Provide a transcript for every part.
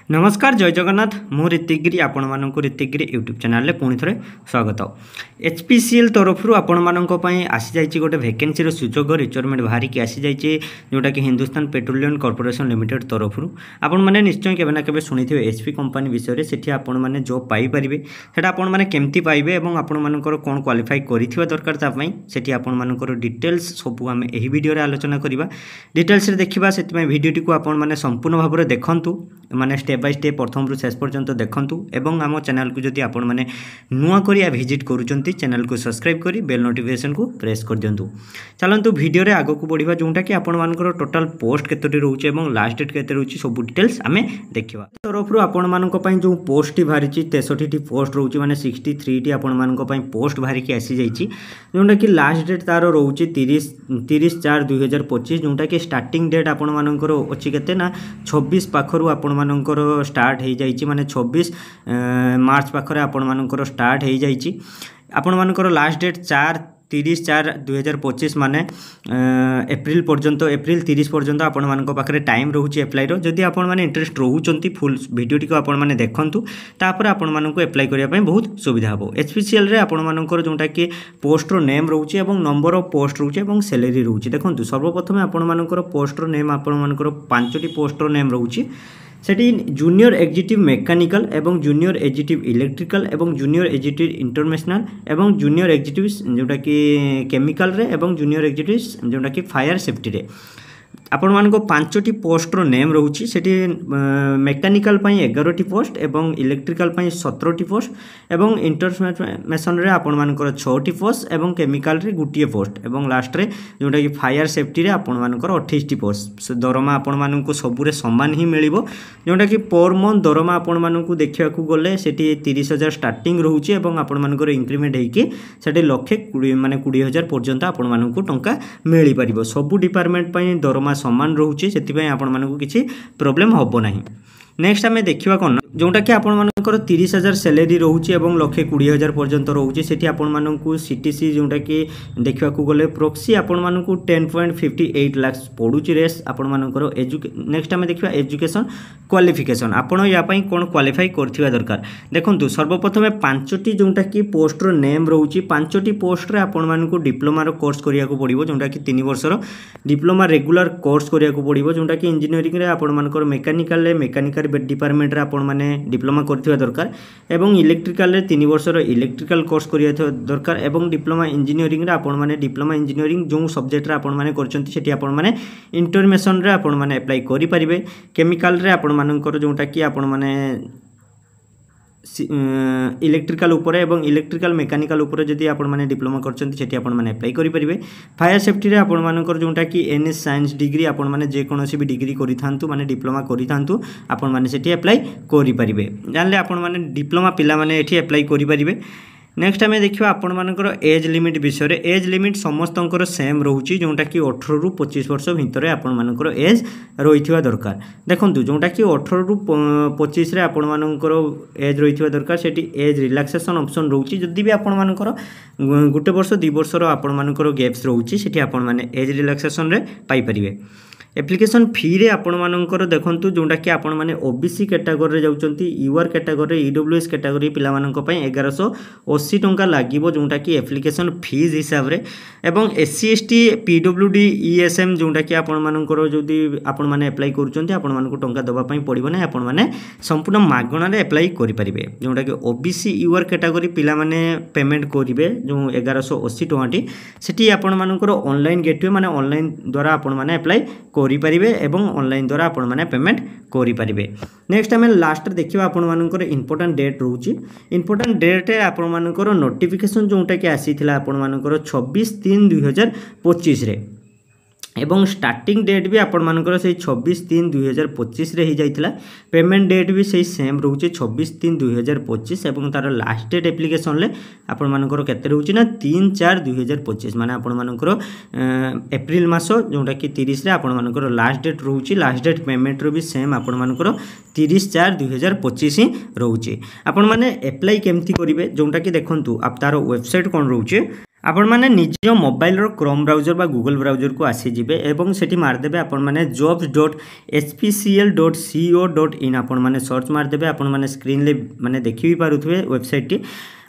नमस्कार जय जगन्नाथ मु ऋतिकगिरी आपण मानक ऋतिकगिरी यूट्यूब चैनल पुणी थे स्वागत। एचपीसीएल तरफ आपण मानक आसी जाइए गोटे वैकेंसी सुजोग रिक्वायरमेंट बाहर की आसी जाइए जोटा कि हिंदुस्तान पेट्रोलियम कॉर्पोरेशन लिमिटेड तरफ आपण मैंने निश्चय केवे ना केवे शुणी थे एचपी कंपनी विषय से आपण मैंने जॉब पाइपर से आपण मैंने केमती पाइबे और आपण मानकर कौन क्वालिफाई करिथिबा दरकार तापई सेठी आपण मानकर डिटेल्स सब आम यही वीडियो आलोचना करवा डिटेल्स देखा से भिडियोटी को आपण मैंने संपूर्ण भाव में देखूँ माने स्टेप बाय स्टेप प्रथम शेष पर्यंत देखूँ एवं आम चैनल को जदि आपण मैंने नुआ करिया विजिट करुँच चैनल को सब्सक्राइब करी बेल नोटिफिकेशन को प्रेस कर दिंतु। चलतु वीडियो रे आगो को बढ़िया जोटा कि आपण मानकर टोटाल पोस्ट केतोटी रोचे एवं लास्ट डेट केते रोची सब डिटेल्स आमे देखिबा। तरफ आपण मानक पई जो पोस्ट बाहरी 63 टी पोस्ट रोची माने 63 टी आपण मानक पई पोस्ट बाहरी की आसी जाईची जोटा कि लास्ट डेट तार रोची 30/4/2025 जोटा कि स्टार्टिंग डेट आपण मानकर अछि केते ना 26 पाखरु आपण मानकर स्टार्ट हो जाइए माने 26 मार्च पाखरे आपण मानकर स्टार्ट हो जाइए आपण मानकर लास्ट डेट 30/4/2025 माने एप्रिल पर्यंत एप्रिल 30 पर्यंत आपण मानक पाखरे टाइम रोचे एप्लाई रो जदि आपण माने इंटरेस्ट रोचंती फुल वीडियोटी को आपण माने देखंतु तापर आपण मानक एप्लाई करिया पई बहुत सुविधा हो। एचपीसीएल रे आपण मानकर जोटा कि पोस्ट रो नेम रोचे एवं नंबर ऑफ पोस्ट रोचे एवं सैलरी रोचे। देखंतु सर्वप्रथम आपण मानकर पोस्ट रो नेम आपण मानकर 5टी पोस्ट रो नेम रोचे सेठी जूनियर एग्जीक्यूटिव मेकानिकल एवं जूनियर एग्जीक्यूटिव इलेक्ट्रिकल एवं जूनियर एग्जीक्यूटिव इंटरनेशनल एवं जूनियर एग्जीक्यूटिव जोटा कि केमिकल रे एवं जूनियर एग्जीक्यूटिव जोटा कि फायर सेफ्टी रे आपण मानक 5टी पोस्ट रो नेम रोची सेठी मेकानिकल पई 11टी पोस्ट एवं इलेक्ट्रिकल पई 17टी पोस्ट एवं इंटरनेशनल रे आपण मानकर 6टी पोस्ट एवं केमिकल रे गुटिए पोस्ट एवं लास्ट रे जोटा कि फायर सेफ्टी रे आपण मानकर 28टी पोस्ट दरमा आपण मानक सबुरे समान ही मिलिबो जोटा कि पर मंथ दरमा आपण मानक देखिया को गले सेठी 30,000 स्टार्टिंग रहउची एवं आपण मानकर इंक्रीमेंट हेकी सेठी लक्षे 20 माने 20,000 पर्यंत आपण मानक टंका मिलि परिबो। सब डिपार्टमेंट पई दरमा समान रोचे से आपण मानक किसी प्रोब्लेम हम ना। नेक्स्ट आम देखा कौन जोटा कि आपण मानकर 30,000 सैलरी रोचे और 1,20,000 पर्यंत रोचे से आपण मानक सीटीसी जोटा कि देखा गले प्रोक्सी आपण मानक 10.58 लाख पड़ुची रेस आपण मानकर नेक्स्ट आम देखा एजुकेशन क्वालिफिकेशन आपण या कौन क्वालिफाई करथिबा दरकार। देखंतु सर्वप्रथम 5टी जोटा कि पोस्ट रो नेम रोची 5टी पोस्ट रे आपण मानक डिप्लोमा रो कोर्स करिया को पड़िबो जोटा कि 3 वर्षर डिप्लोमा रेगुलर कोर्स करिया को पड़िबो जोटा कि इंजीनियरिंग रे आपण मानकर मेकानिकल डिपार्टमेंट रे आपण माने डिप्लोमा करथिबा दरकार एवं इलेक्ट्रिकल रे 3 वर्षर इलेक्ट्रिकल कोर्स करिया दरकार एवं डिप्लोमा इंजीनियरिंग रे आपण माने डिप्लोमा इंजीनियरिंग जो सब्जेक्ट रे आपण माने करचंती सेठी आपण माने इंटरमेशन रे आपण माने अप्लाई करि परिबे। केमिकल रे आपण मानकर जोटा कि आपण माने इलेक्ट्रिकल उपरे एवं इलेक्ट्रिकल मेकानिकल उपरे जदि आपण माने डिप्लोमा करचंती सेठी आपण माने अप्लाई करि परिबे। फायर सेफ्टी रे आपण मानकर जोटा कि एनएस साइंस डिग्री आपण माने जे कोनोसी भी डिग्री करि थांतु माने डिप्लोमा करि थांतु आपण माने सेठी अप्लाई करि परिबे। जानले आपण माने डिप्लोमा पिला माने एठी अप्लाई करि परिबे। नेक्स्ट आम देखा आपण मानकर एज लिमिट विषय रे एज लिमिट समस्तंकर सेम रोची जोटा कि 18 रु 25 वर्ष भितर आपण मानकर एज रहिथिबा दरकार। देखंतु जोटा कि 18 रु 25 रे आपण मानकर एज रहिथिबा दरकार सेठी एज रिलैक्सेशन ऑप्शन रोची जदि भी आपण मानकर गुटे वर्ष 2 वर्ष रो आपण मानकर गैप्स रोची सेठी आपण माने एज रिलैक्सेशन रे पाई परिबे। एप्लिकेशन फी रे आपण मानकर देखंतु जोटा कि आपण माने ओबीसी कैटेगरी रे जाउचंती यूआर कैटेगरी ईडब्ल्यूएस कैटेगरी पिला मानक पई 1180 टंका लागिवो जोटा कि एप्लिकेशन फीस हिसाब रे एवं एससी एसटी पीडब्ल्यूडी ईएसएम जोटा कि आपण मानकर जदी आपण माने अप्लाई करूचंती आपण मानक टंका दबा पई पड़िबो नै आपण माने संपूर्ण मागणा रे अप्लाई करि परिबे। जोटा कि ओबीसी यूआर कैटेगरी पिला माने पेमेंट करिवे जो 1180 टंकाटी सेठी आपण मानकर ऑनलाइन गेटवे माने ऑनलाइन द्वारा आपण माने अप्लाई करि परिबे एवं ऑनलाइन द्वारा आपण माने पेमेंट करि परिबे। नेक्स्ट आम लास्ट देखिबा आपण मानकर इंपोर्टेंट डेट रोची इंपोर्टेंट डेट आपण मानकर नोटिफिकेशन जोटा कि आसीथिला आपण मानकर 26/3/2025 रे एवं स्टार्टिंग डेट भी आपण मानकर से 26/3/2025 रे ही जाइथिला। पेमेंट डेट भी से सेम रोचे 26/3/2025 एवं तार लास्ट डेट एप्लिकेशन ले आपण मानकर केते रोची ना 3/4/2025 माने आपण मानकर एप्रिल मास जोटा कि 30 रे आपण मानकर लास्ट डेट रोची। लास्ट डेट पेमेंट रो भी सेम आपण मानकर 30/4/2025 ही रोचे। आपण माने अप्लाई केमती करिवे जोटा कि देखंतु आप तार वेबसाइट कोन रोचे आपण मैंने निज मोबाइल क्रोम ब्राउजर बा गूगल ब्राउजर को आसीजे और सेठी मारदेवे आपण मैंने jobs.spcl.co.in आपण मैंने सर्च मारदेवे आपण मैंने स्क्रीन ले माने देखि भी पारुथबे वेबसाइट टी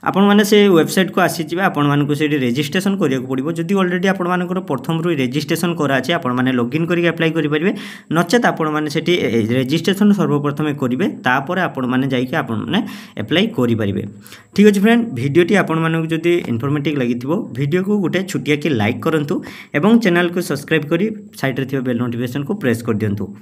आपण मैंने से वेबसाइट को आसीजे आपण मानक से रेजिस्ट्रेशन करिया पड़ो जदि ऑलरेडी आपण मानकर प्रथम रु रेजिस्ट्रेशन कराचे आपण माने लॉगिन करके अप्लाई करि परिबे नचेत आपण माने सेठी रेजिस्ट्रेशन सर्वप्रथम करिवे तापर आपण माने जाइके आपण माने अप्लाई करि परिबे। ठीक अछि फ्रेंड, वीडियोटी आपण मानक जदि इन्फॉर्मेटिव लागिथिबो वीडियो को गोटे छुटिया के लाइक करंतु एवं चैनल को सब्सक्राइब करी साइड रे थिबा बेल नोटिफिकेशन को प्रेस कर दियंतु।